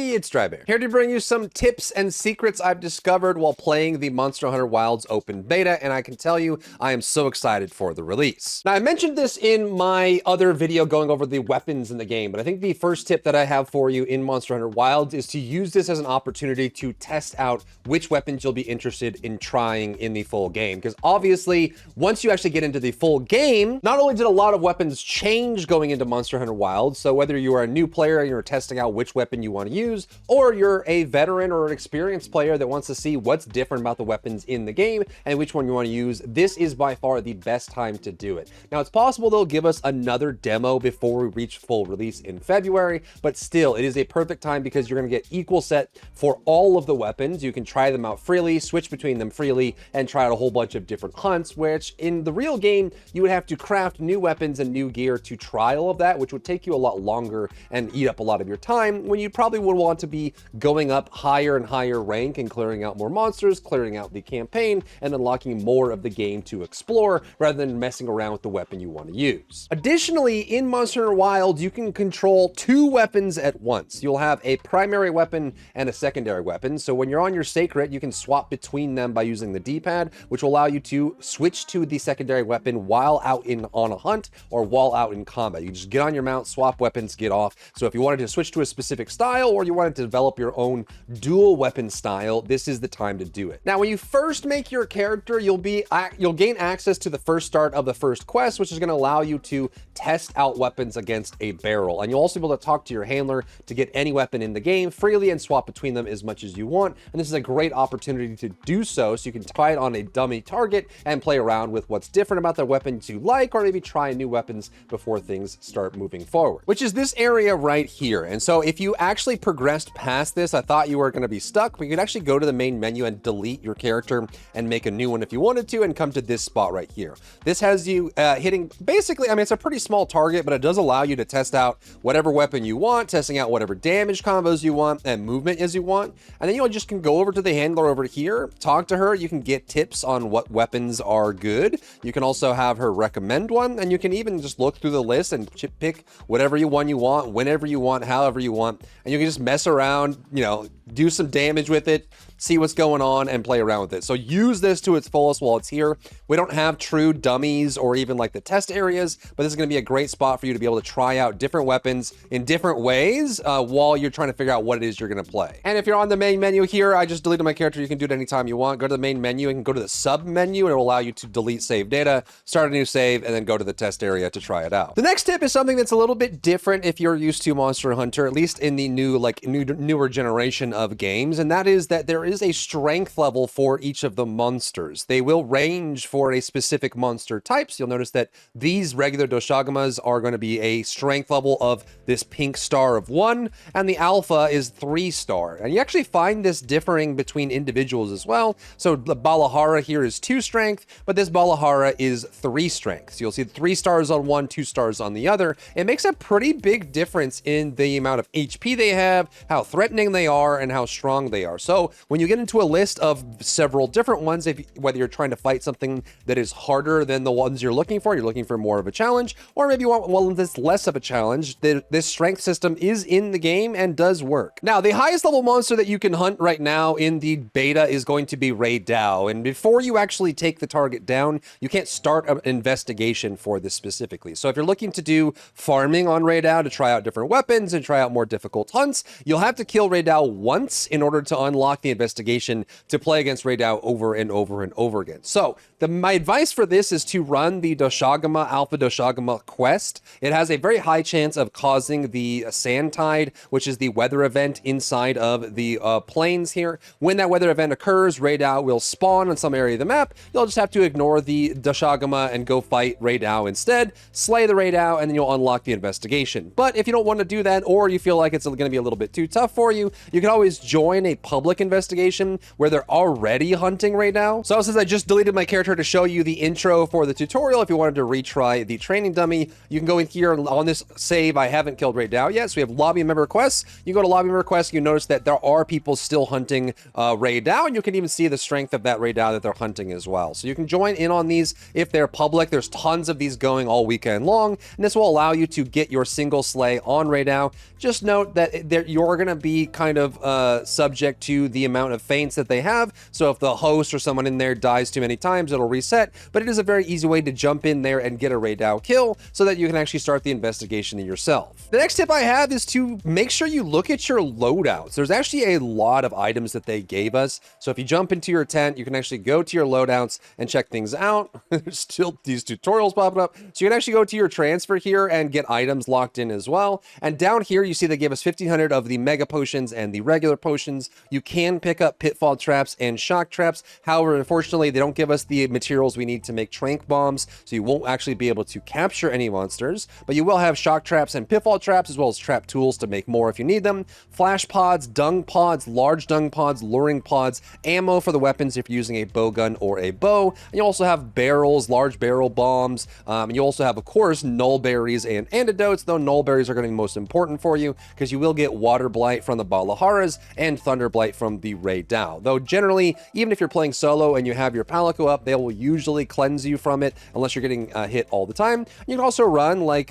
everybody, it's Drybear, here to bring you some tips and secrets I've discovered while playing the Monster Hunter Wilds open beta, and I can tell you, I am so excited for the release. Now, I mentioned this in my other video going over the weapons in the game, but I think the first tip that I have for you in Monster Hunter Wilds is to use this as an opportunity to test out which weapons you'll be interested in trying in the full game, because obviously, once you actually get into the full game, not only did a lot of weapons change going into Monster Hunter Wilds, so whether you are a new player and you're testing out which weapon you want to use, or you're a veteran or an experienced player that wants to see what's different about the weapons in the game and which one you want to use, this is by far the best time to do it. Now, it's possible they'll give us another demo before we reach full release in February, but still, it is a perfect time because you're going to get equal set for all of the weapons. You can try them out freely, switch between them freely, and try out a whole bunch of different hunts, which in the real game, you would have to craft new weapons and new gear to try all of that, which would take you a lot longer and eat up a lot of your time, when you probably would want to be going up higher and higher rank and clearing out more monsters, clearing out the campaign, and unlocking more of the game to explore rather than messing around with the weapon you want to use. Additionally, in Monster Hunter Wilds, you can control two weapons at once. You'll have a primary weapon and a secondary weapon. So when you're on your sacred, you can swap between them by using the D-pad, which will allow you to switch to the secondary weapon while out on a hunt or while out in combat. You just get on your mount, swap weapons, get off. So if you wanted to switch to a specific style or you wanted to develop your own dual weapon style, this is the time to do it. Now, when you first make your character, you'll gain access to the first start of the first quest, which is going to allow you to test out weapons against a barrel. And you'll also be able to talk to your handler to get any weapon in the game freely and swap between them as much as you want. And this is a great opportunity to do so you can try it on a dummy target and play around with what's different about the weapons you like, or maybe try new weapons before things start moving forward, which is this area right here. And so if you actually progressed past this, I thought you were going to be stuck, but you could actually go to the main menu and delete your character and make a new one if you wanted to, and come to this spot right here. This has you hitting basically, I mean, it's a pretty small target, but it does allow you to test out whatever weapon you want, testing out whatever damage combos you want and movement as you want. And then you just can go over to the handler over here, talk to her. You can get tips on what weapons are good. You can also have her recommend one, and you can even just look through the list and pick whatever you want, whenever you want, however you want. And you can just mess around, you know, do some damage with it, see what's going on, and play around with it. So use this to its fullest while it's here. We don't have true dummies or even like the test areas, but this is going to be a great spot for you to be able to try out different weapons in different ways while you're trying to figure out what it is you're going to play. And if you're on the main menu here, I just deleted my character. You can do it anytime you want. Go to the main menu and go to the sub menu, and it will allow you to delete save data, start a new save, and then go to the test area to try it out. The next tip is something that's a little bit different if you're used to Monster Hunter, at least in the newer generation of games, and that is that there is a strength level for each of the monsters. They will range for a specific monster types. You'll notice that these regular Doshagamas are going to be a strength level of this pink star of 1, and the alpha is 3-star. And you actually find this differing between individuals as well. So the Balahara here is 2 strength, but this Balahara is 3 strength. So you'll see 3 stars on one, 2 stars on the other. It makes a pretty big difference in the amount of HP they have, how threatening they are, and how strong they are. So when you get into a list of several different ones, whether you're trying to fight something that is harder than the ones you're looking for more of a challenge, or maybe you want one that's less of a challenge, this strength system is in the game and does work. Now, the highest level monster that you can hunt right now in the beta is going to be Raida. And before you actually take the target down, you can't start an investigation for this specifically. So if you're looking to do farming on Raida to try out different weapons and try out more difficult hunts, you'll have to kill Raida once in order to unlock the investigation to play against Raida over and over and over again. So my advice for this is to run the Doshagama Alpha Doshagama quest. It has a very high chance of causing the sand tide, which is the weather event inside of the plains here. When that weather event occurs, Raida will spawn on some area of the map. You'll just have to ignore the Doshagama and go fight Raida instead, slay the Raida, and then you'll unlock the investigation. But if you don't want to do that, or you feel like it's going to be a little bit too tough for you, you can always join a public investigation investigation where they're already hunting right now. So since I just deleted my character to show you the intro for the tutorial, if you wanted to retry the training dummy, you can go in here on this save. I haven't killed Raida yet, so we have lobby member requests. You go to lobby member requests, you notice that there are people still hunting Raida, and you can even see the strength of that Raida that they're hunting as well. So you can join in on these if they're public. There's tons of these going all weekend long, and this will allow you to get your single slay on Raida. Just note that you're going to be kind of subject to the amount of feints that they have. So if the host or someone in there dies too many times, it'll reset. But it is a very easy way to jump in there and get a Raida kill so that you can actually start the investigation yourself. The next tip I have is to make sure you look at your loadouts. There's actually a lot of items that they gave us. So if you jump into your tent, you can actually go to your loadouts and check things out. There's still these tutorials popping up. So you can actually go to your transfer here and get items locked in as well. And down here, you see they gave us 1,500 of the mega potions and the regular potions. You can pick up pitfall traps and shock traps. However, unfortunately, they don't give us the materials we need to make trank bombs. So you won't actually be able to capture any monsters, but you will have shock traps and pitfall traps, as well as trap tools to make more if you need them. Flash pods, dung pods, large dung pods, luring pods, ammo for the weapons if you're using a bow gun or a bow. And you also have barrels, large barrel bombs. And you also have, of course, null berries and antidotes, though null berries are going to be most important for you because you will get water blight from the Balaharas and thunder blight from the Raida. Though generally, even if you're playing solo and you have your Palico up, they will usually cleanse you from it unless you're getting hit all the time. You can also run like,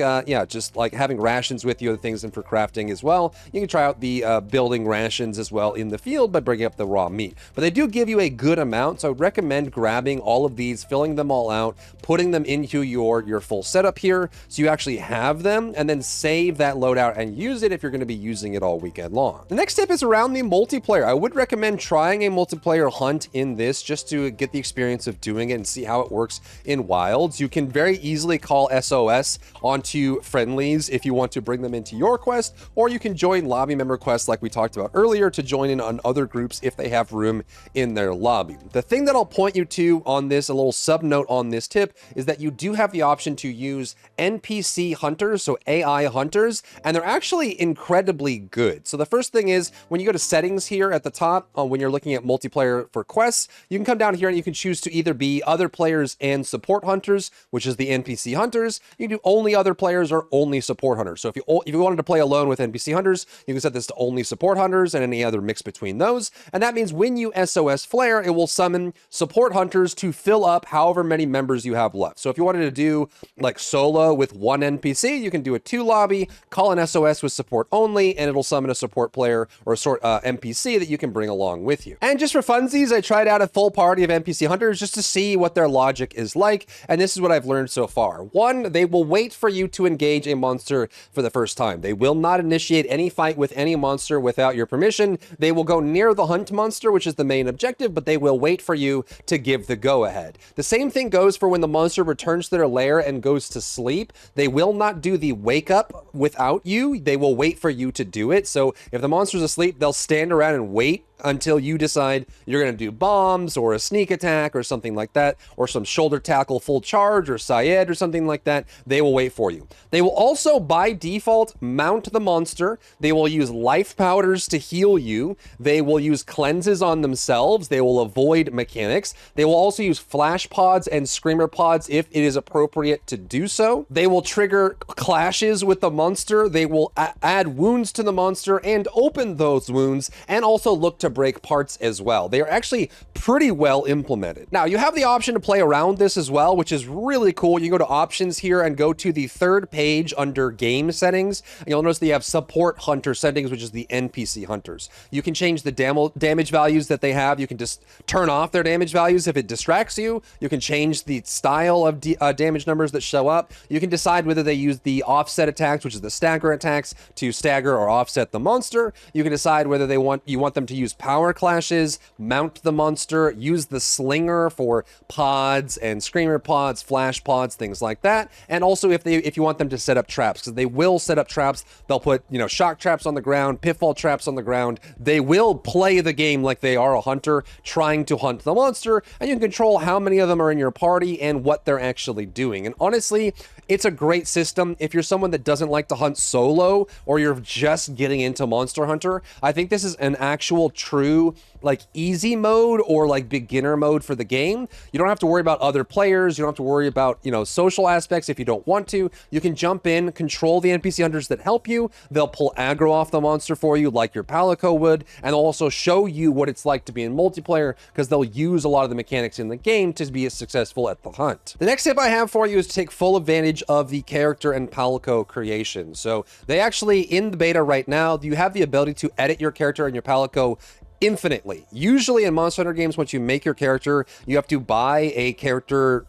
just like having rations with you, other things, and for crafting as well. You can try out the building rations as well in the field by bringing up the raw meat. But they do give you a good amount, so I would recommend grabbing all of these, filling them all out, putting them into your full setup here, so you actually have them, and then save that loadout and use it if you're going to be using it all weekend long. The next tip is around the multiplayer. I would recommend trying a multiplayer hunt in this just to get the experience of doing it and see how it works in wilds. You can very easily call SOS onto friendlies if you want to bring them into your quest, or you can join lobby member quests like we talked about earlier to join in on other groups if they have room in their lobby. The thing that I'll point you to on this, a little sub note on this tip, is that you do have the option to use NPC Hunters, so AI Hunters, and they're actually incredibly good. So the first thing is when you go to settings here at the top, when you're looking at multiplayer for quests, you can come down here and you can choose to either be other players and support hunters, which is the NPC Hunters. You can do only other players or only support hunters. So if you wanted to play alone with NPC Hunters, you can set this to only support hunters and any other mix between those. And that means when you SOS flare, it will summon support hunters to fill up however many members you have left. So if you wanted to do like solo with one NPC, you can do a 2 lobby, call an SOS with support only, and it'll summon a support player or a sort NPC that you can bring along with you. And just for funsies, I tried out a full party of NPC Hunters just to see what their logic is like, and this is what I've learned so far. 1, they will wait for you to engage a monster for the first time. They will not initiate any fight with any monster without your permission. They will go near the hunt monster, which is the main objective, but they will wait for you to give the go-ahead. The same thing goes for when the monster returns to their lair and goes to sleep. They will not do the wake up without you. They will wait for you to do it. So if the monster's asleep, they'll stand around and wait until you decide you're going to do bombs or a sneak attack or something like that, or some shoulder tackle full charge or Syed or something like that. They will wait for you. They will also by default mount the monster. They will use life powders to heal you. They will use cleanses on themselves. They will avoid mechanics. They will also use flash pods and screamer pods if it is appropriate to do so. They will trigger clashes with the monster. They will add wounds to the monster and open those wounds, and also look to break parts as well. They are actually pretty well implemented. Now, you have the option to play around this as well, which is really cool. You go to options here and go to the third page under game settings, and you'll notice that you have support hunter settings, which is the NPC Hunters. You can change the damage values that they have. You can just turn off their damage values if it distracts you. You can change the style of damage numbers that show up. You can decide whether they use the offset attacks, which is the stagger attacks, to stagger or offset the monster. You can decide whether you want them to use power clashes, mount the monster, use the slinger for pods and screamer pods, flash pods, things like that. And also if you want them to set up traps, because they will set up traps. They'll put, shock traps on the ground, pitfall traps on the ground. They will play the game like they are a hunter trying to hunt the monster, and you can control how many of them are in your party and what they're actually doing. And honestly, It's a great system if you're someone that doesn't like to hunt solo, or you're just getting into Monster Hunter. I think this is an actual true like easy mode or like beginner mode for the game. You don't have to worry about other players. You don't have to worry about, you know, social aspects if you don't want to. You can jump in, control the NPC hunters that help you. They'll pull aggro off the monster for you like your Palico would, and they'll also show you what it's like to be in multiplayer because they'll use a lot of the mechanics in the game to be as successful at the hunt. The next tip I have for you is to take full advantage of the character and Palico creation. So they actually, in the beta right now, you have the ability to edit your character and your Palico infinitely. Usually in Monster Hunter games, once you make your character, you have to buy a character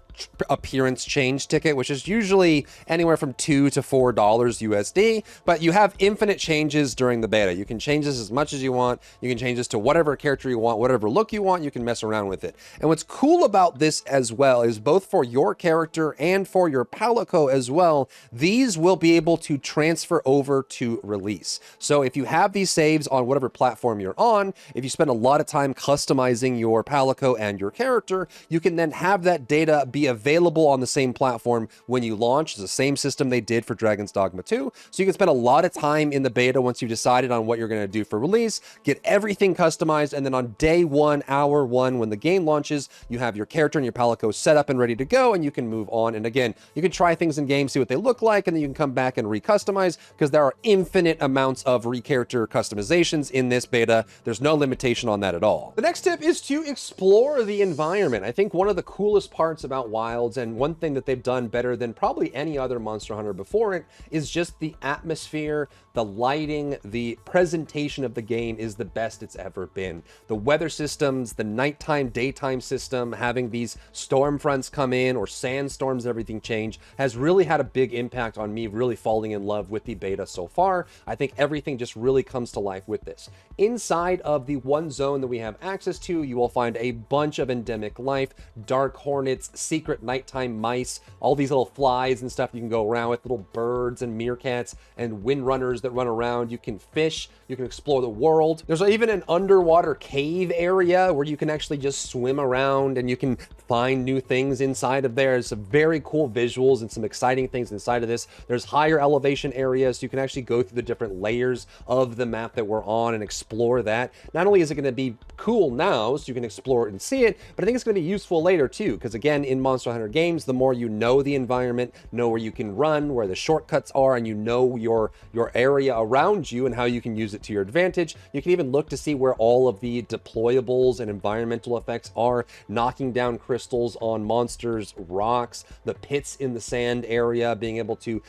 appearance change ticket, which is usually anywhere from $2 to $4 USD, but you have infinite changes during the beta. You can change this as much as you want. You can change this to whatever character you want, whatever look you want. You can mess around with it. And what's cool about this as well is both for your character and for your Palico as well, these will be able to transfer over to release. So if you have these saves on whatever platform you're on, if you spend a lot of time customizing your Palico and your character, you can then have that data be available on the same platform when you launch. It's the same system they did for Dragon's Dogma 2. So you can spend a lot of time in the beta once you've decided on what you're going to do for release, get everything customized, and then on day one, hour one, when the game launches, you have your character and your Palico set up and ready to go, and you can move on. And again, you can try things in game, see what they look like, and then you can come back and recustomize because there are infinite amounts of character customizations in this beta. There's no limitation on that at all. The next tip is to explore the environment. I think one of the coolest parts about Wilds, and one thing that they've done better than probably any other Monster Hunter before it, is just the atmosphere, the lighting, the presentation of the game is the best it's ever been. The weather systems, the nighttime, daytime system, having these storm fronts come in or sandstorms, everything change, has really had a big impact on me really falling in love with the beta so far. I think everything just really comes to life with this. Inside of the one zone that we have access to, you will find a bunch of endemic life, dark hornets, secret nighttime mice, all these little flies and stuff you can go around with, little birds and meerkats and windrunners that run around. You can fish, you can explore the world. There's even an underwater cave area where you can actually just swim around and you can find new things inside of there. There's some very cool visuals and some exciting things inside of this. There's higher elevation areas, so you can actually go through the different layers of the map that we're on and explore that. Not only is it going to be cool now, so you can explore it and see it, but I think it's going to be useful later too, because again, in Monster Hunter games, the more you know the environment, know where you can run, where the shortcuts are, and you know your area around you and how you can use it to your advantage. You can even look to see where all of the deployables and environmental effects are, knocking down crystals on monsters, rocks, the pits in the sand area, being able to,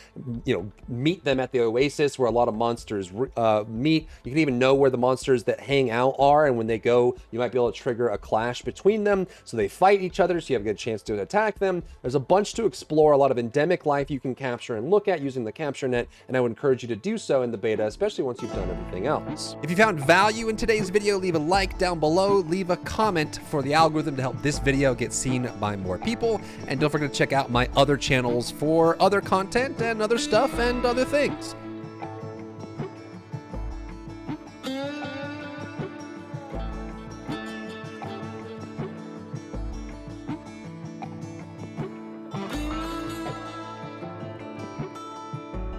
you know, meet them at the oasis where a lot of monsters meet. You can even know where the monsters that hang out are, and when they go, you might be able to trigger a clash between them, so they fight each other, so you have a good chance to attack them. There's a bunch to explore, a lot of endemic life you can capture and look at using the capture net, and I would encourage you to do so in the beta, especially once you've done everything else. If you found value in today's video, leave a like down below, leave a comment for the algorithm to help this video get seen by more people, and don't forget to check out my other channels for other content and other stuff and other things.